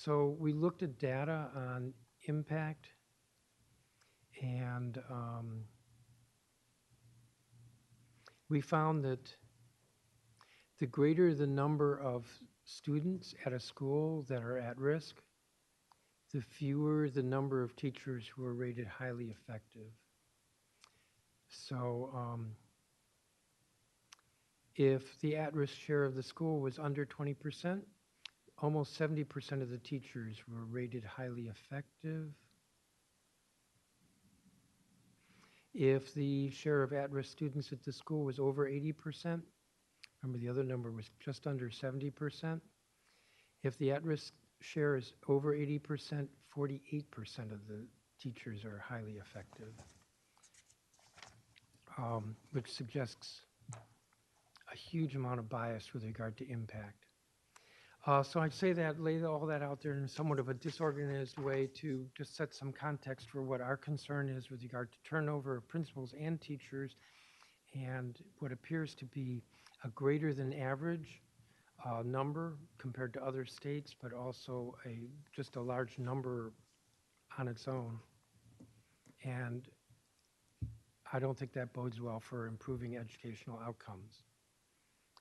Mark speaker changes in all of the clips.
Speaker 1: So we looked at data on impact, and we found that the greater the number of students at a school that are at risk, the fewer the number of teachers who are rated highly effective. So if the at-risk share of the school was under 20%, almost 70% of the teachers were rated highly effective. If the share of at-risk students at the school was over 80%, remember the other number was just under 70%. If the at-risk share is over 80%, 48% of the teachers are highly effective, which suggests a huge amount of bias with regard to impact. So I'd say that, lay all that out there in somewhat of a disorganized way to just set some context for what our concern is with regard to turnover of principals and teachers, and what appears to be a greater than average number compared to other states, but also just a large number on its own. And I don't think that bodes well for improving educational outcomes.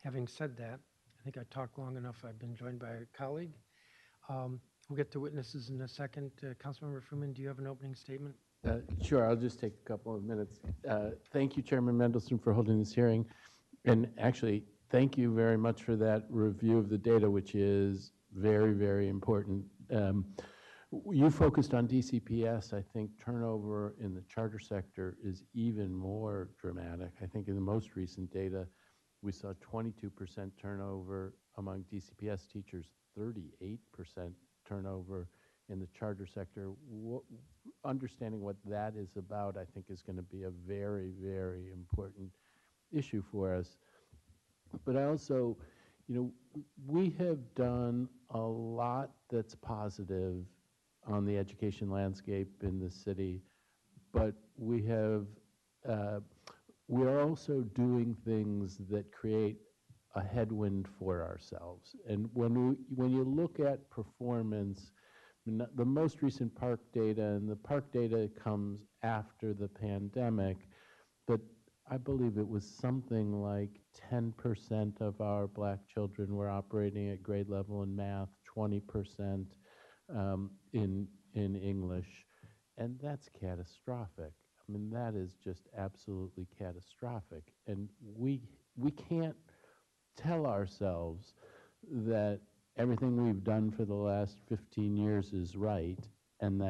Speaker 1: Having said that, I think I talked long enough. I've been joined by a colleague. We'll get to witnesses in a second. Councilmember Fruman, do you have an opening statement?
Speaker 2: Sure, I'll just take a couple of minutes. Thank you, Chairman Mendelson, for holding this hearing. And actually, thank you very much for that review of the data, which is very, very important. You focused on DCPS. I think turnover in the charter sector is even more dramatic. I think in the most recent data, we saw 22% turnover among DCPS teachers, 38% turnover in the charter sector. Understanding what that is about, I think, is going to be a very, very important issue for us. But I also, we have done a lot that's positive on the education landscape in the city, but we have, we are also doing things that create a headwind for ourselves. And when you look at performance, the most recent park data, and the park data comes after the pandemic, but I believe it was something like 10% of our Black children were operating at grade level in math, 20% in English, and that's catastrophic. I mean, that is just absolutely catastrophic. And we can't tell ourselves that everything we've done for the last 15 years is right and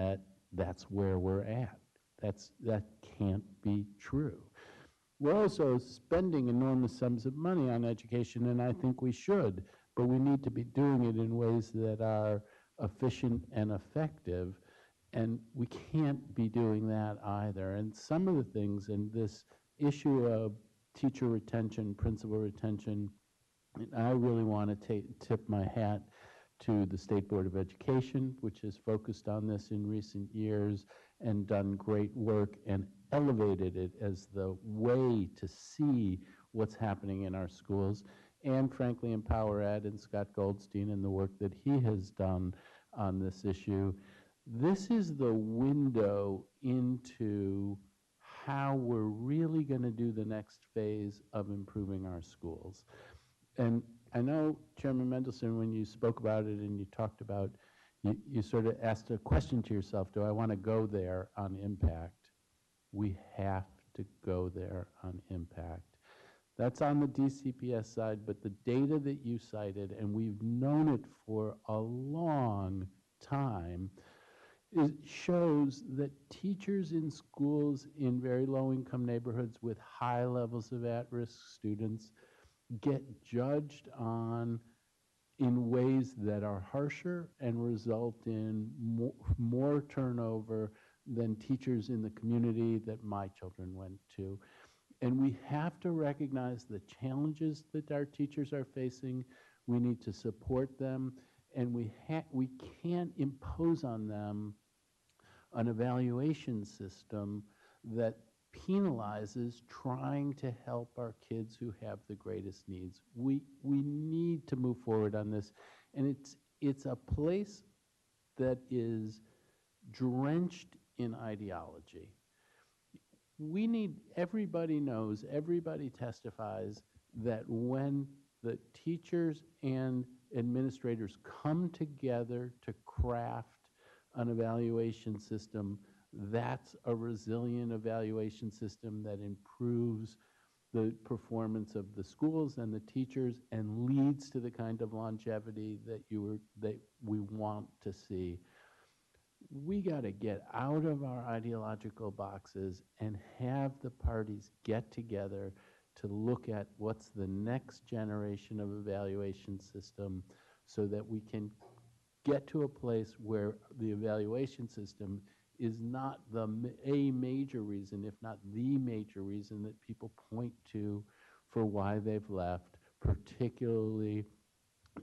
Speaker 2: that's where we're at. That can't be true. We're also spending enormous sums of money on education, and I think we should, but we need to be doing it in ways that are efficient and effective. And we can't be doing that either. And some of the things in this issue of teacher retention, principal retention, I really want to tip my hat to the State Board of Education, which has focused on this in recent years and done great work and elevated it as the way to see what's happening in our schools. And frankly, Empower Ed and Scott Goldstein and the work that he has done on this issue. This is the window into how we're really going to do the next phase of improving our schools. And I know, Chairman Mendelson, when you spoke about it and you talked about, you sort of asked a question to yourself, do I want to go there on impact? We have to go there on impact. That's on the DCPS side, but the data that you cited, and we've known it for a long time, it shows that teachers in schools in very low-income neighborhoods with high levels of at-risk students get judged on in ways that are harsher and result in more turnover than teachers in the community that my children went to. And we have to recognize the challenges that our teachers are facing. We need to support them, and we can't impose on them an evaluation system that penalizes trying to help our kids who have the greatest needs. We need to move forward on this, and it's a place that is drenched in ideology. Everybody knows, everybody testifies that when the teachers and administrators come together to craft an evaluation system, that's a resilient evaluation system that improves the performance of the schools and the teachers and leads to the kind of longevity that we want to see. We got to get out of our ideological boxes and have the parties get together to look at what's the next generation of evaluation system so that we can get to a place where the evaluation system is not a major reason, if not the major reason, that people point to for why they've left, particularly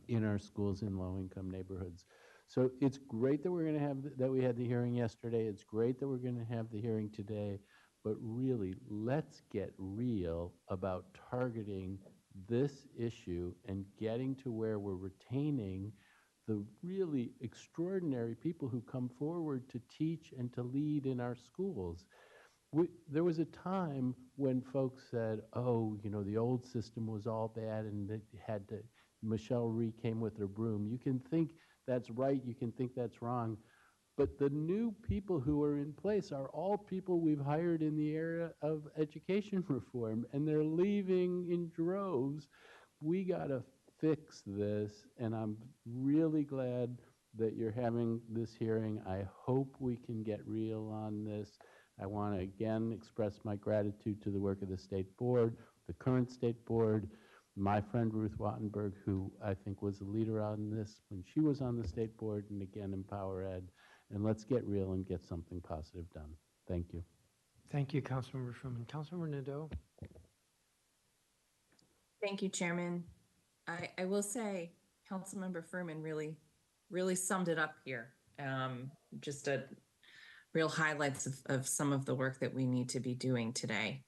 Speaker 2: in our schools in low-income neighborhoods. So it's great that we're going to have that we had the hearing yesterday. It's great that we're going to have the hearing today. But really, let's get real about targeting this issue and getting to where we're retaining the really extraordinary people who come forward to teach and to lead in our schools. There was a time when folks said, oh, you know, the old system was all bad and it had to, Michelle Rhee came with her broom. You can think that's right, you can think that's wrong, but the new people who are in place are all people we've hired in the area of education reform, and they're leaving in droves. We got to fix this, and I'm really glad that you're having this hearing. I hope we can get real on this. I want to again express my gratitude to the work of the state board, the current state board, my friend Ruth Wattenberg, who I think was a leader on this when she was on the state board, and again, Empower Ed. And let's get real and get something positive done. Thank you.
Speaker 1: Thank you, Councilmember Sherman. Councilmember Nadeau?
Speaker 3: Thank you, Chairman. I will say Councilmember Furman really summed it up here. Just a real highlights of some of the work that we need to be doing today.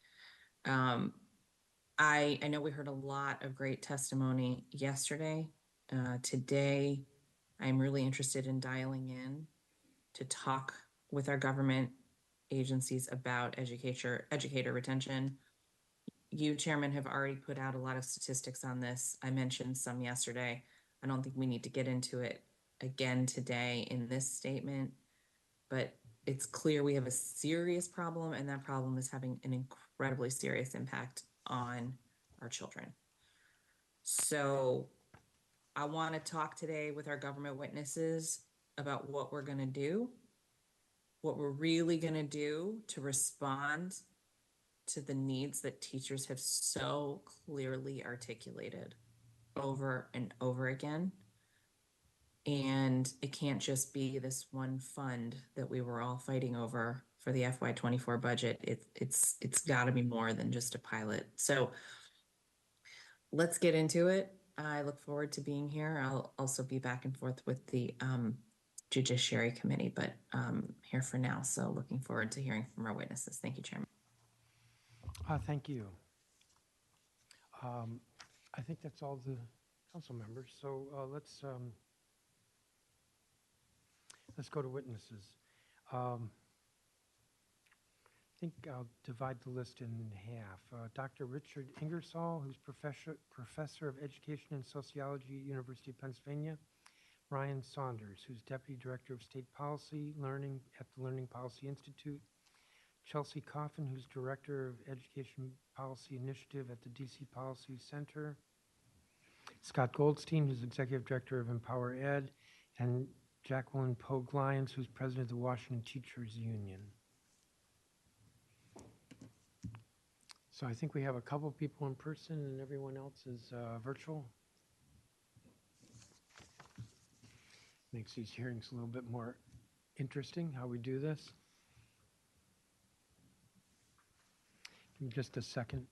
Speaker 3: I know we heard a lot of great testimony yesterday. Today, I'm really interested in dialing in to talk with our government agencies about educator retention. You, Chairman, have already put out a lot of statistics on this. I mentioned some yesterday. I don't think we need to get into it again today in this statement, but it's clear we have a serious problem, and that problem is having an incredibly serious impact on our children. So I want to talk today with our government witnesses about what we're going to do, what we're really going to do to respond to the needs that teachers have so clearly articulated over and over again. And it can't just be this one fund that we were all fighting over for the FY24 budget. It's got to be more than just a pilot. So let's get into it. I look forward to being here. I'll also be back and forth with the Judiciary Committee, but here for now. So looking forward to hearing from our witnesses. Thank you, Chairman.
Speaker 1: Thank you. I think that's all the council members. So let's go to witnesses. I think I'll divide the list in half. Dr. Richard Ingersoll, who's professor of education and sociology at University of Pennsylvania. Ryan Saunders, who's deputy director of state policy learning at the Learning Policy Institute. Chelsea Coffin, who's director of education policy initiative at the DC Policy Center. Scott Goldstein, who's executive director of Empower Ed, and Jacqueline Pogue Lyons, who's president of the Washington Teachers Union. So I think we have a couple people in person and everyone else is virtual. Makes these hearings a little bit more interesting, how we do this. Give me just a second.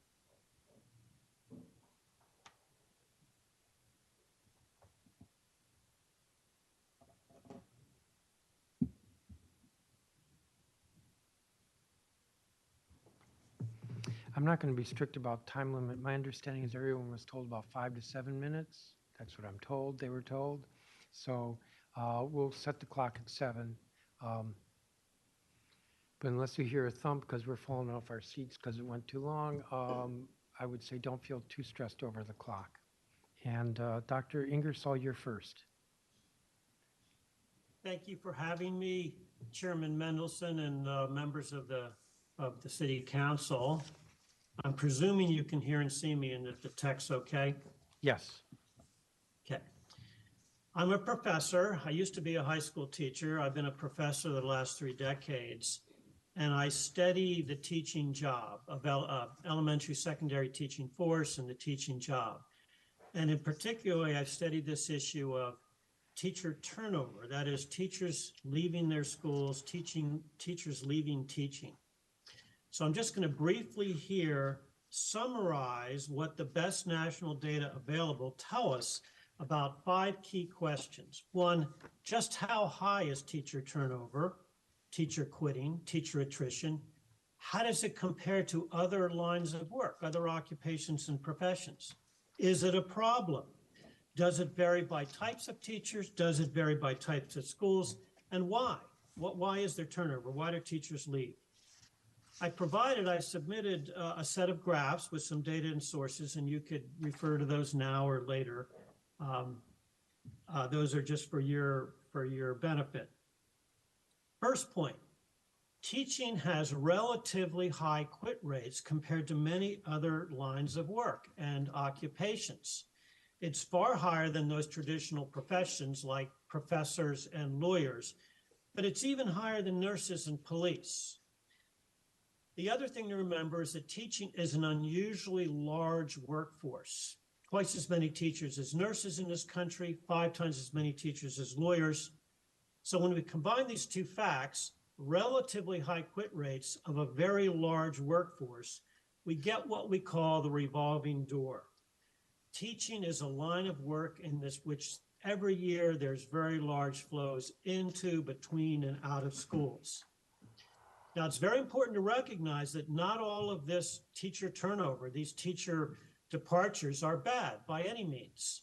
Speaker 1: I'm not going to be strict about time limit. My understanding is everyone was told about 5 to 7 minutes. That's what I'm told, they were told. So We'll set the clock at 7. But unless you hear a thump because we're falling off our seats because it went too long, I would say don't feel too stressed over the clock. And Dr. Ingersoll, you're first.
Speaker 4: Thank you for having me, Chairman Mendelson and members of the City Council. I'm presuming you can hear and see me and that the tech's okay?
Speaker 1: Yes.
Speaker 4: Okay. I'm a professor. I used to be a high school teacher. I've been a professor the last 3 decades, and I study the teaching job of elementary, secondary teaching force and the teaching job. And in particular, I've studied this issue of teacher turnover, that is teachers leaving their schools, teachers leaving teaching. So I'm just going to briefly here summarize what the best national data available tell us about 5 key questions. 1, just how high is teacher turnover, teacher quitting, teacher attrition? How does it compare to other lines of work, other occupations and professions? Is it a problem? Does it vary by types of teachers? Does it vary by types of schools? And why? Why is there turnover? Why do teachers leave? I submitted a set of graphs with some data and sources, and you could refer to those now or later. Those are just for your benefit. First point, teaching has relatively high quit rates compared to many other lines of work and occupations. It's far higher than those traditional professions like professors and lawyers, but it's even higher than nurses and police. The other thing to remember is that teaching is an unusually large workforce. Twice as many teachers as nurses in this country, 5 times as many teachers as lawyers. So when we combine these 2 facts, relatively high quit rates of a very large workforce, we get what we call the revolving door. Teaching is a line of work in which every year there's very large flows into, between, and out of schools. Now, it's very important to recognize that not all of this teacher turnover, these teacher departures are bad by any means.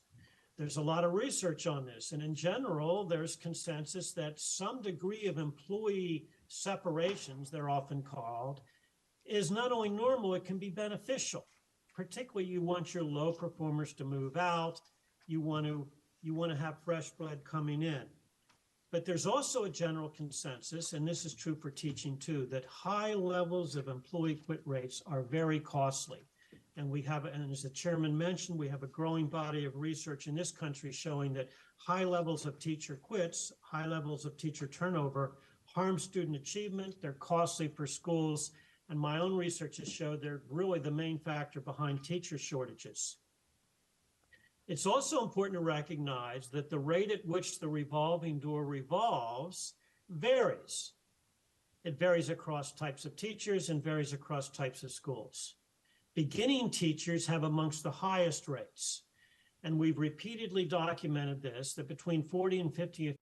Speaker 4: There's a lot of research on this, and in general, there's consensus that some degree of employee separations, they're often called, is not only normal, it can be beneficial. Particularly, you want your low performers to move out. You want to have fresh blood coming in. But there's also a general consensus, and this is true for teaching too, that high levels of employee quit rates are very costly. And and as the chairman mentioned, we have a growing body of research in this country showing that high levels of teacher quits, high levels of teacher turnover harm student achievement. They're costly for schools. And my own research has showed they're really the main factor behind teacher shortages. It's also important to recognize that the rate at which the revolving door revolves varies. It varies across types of teachers and varies across types of schools. Beginning teachers have amongst the highest rates, and we've repeatedly documented this, that between 40 and 50